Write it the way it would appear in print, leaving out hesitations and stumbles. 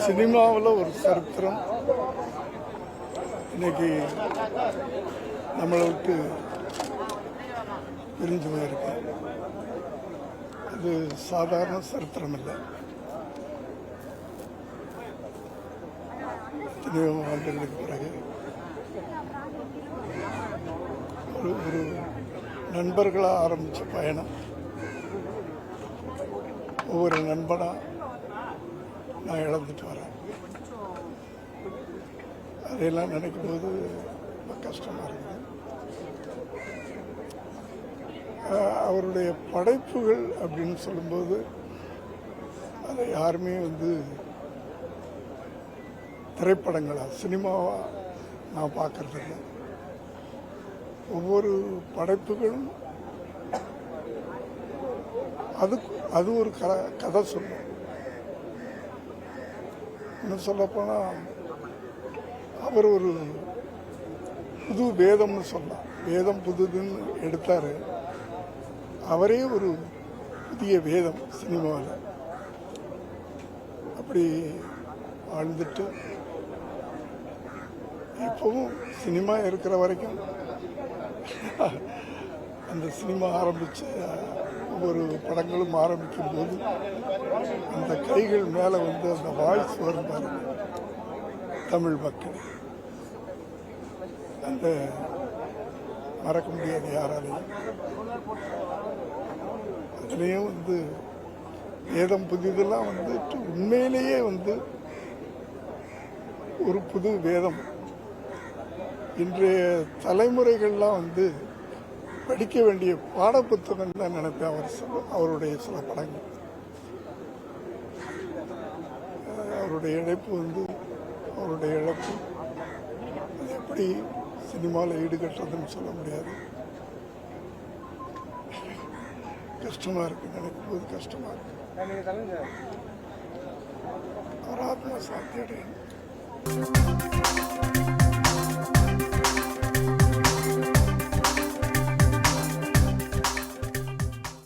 சினிமாவில் ஒரு சரித்திரம் இன்னைக்கு நம்மளை விட்டு பிரிஞ்சு போயிருக்கு. அது சாதாரண சரித்திரம் இல்லை. எத்தனையோ ஆண்டுகளுக்கு பிறகு ஒரு நண்பர்களாக ஆரம்பித்த பயணம் ஒவ்வொரு நண்பனாக நான் இழந்துட்டு வரேன். அதையெல்லாம் நினைக்கும் போது ரொம்ப கஷ்டமாக இருக்குது. அவருடைய படைப்புகள் அப்படின்னு சொல்லும்போது அதை யாருமே திரைப்படங்களாக சினிமாவாக நான் பார்க்கறதில்ல. ஒவ்வொரு படைப்புகளும் அது ஒரு கதை சொல்லும். இன்னும் சொல்லப்போனால் அவர் ஒரு புது வேதம்னு சொல்லலாம். வேதம் புதுதுன்னு எடுத்தார். அவரே ஒரு புதிய வேதம் சினிமாவில். அப்படி வாழ்ந்துட்டு இப்போவும் சினிமா இருக்கிற வரைக்கும் அந்த சினிமா ஆரம்பித்த ஒவ்வொரு படங்களும் ஆரம்பிக்கும் போது அந்த கைகள் மேலே அந்த வாய்ஸ் வரும் பாருங்க, தமிழ் மக்கள். அந்த மறக்க முடியாது யாராலையும். அதுலேயும் வேதம் புதிதெல்லாம் உண்மையிலேயே ஒரு புது வேதம். இன்றைய தலைமுறைகள்லாம் படிக்க வேண்டிய பாடப்புத்தகம் தான் நினைப்பேன். அவருடைய சில படங்கள், அவருடைய இழப்பு அவருடைய இழப்பு அது எப்படி சினிமாவில் ஈடுகட்டுறதுன்னு சொல்ல முடியாது. கஷ்டமா இருக்கு, நினைக்கும் போது கஷ்டமா இருக்கு. அவர் ஆத்மா சாந்தி அடையணும்.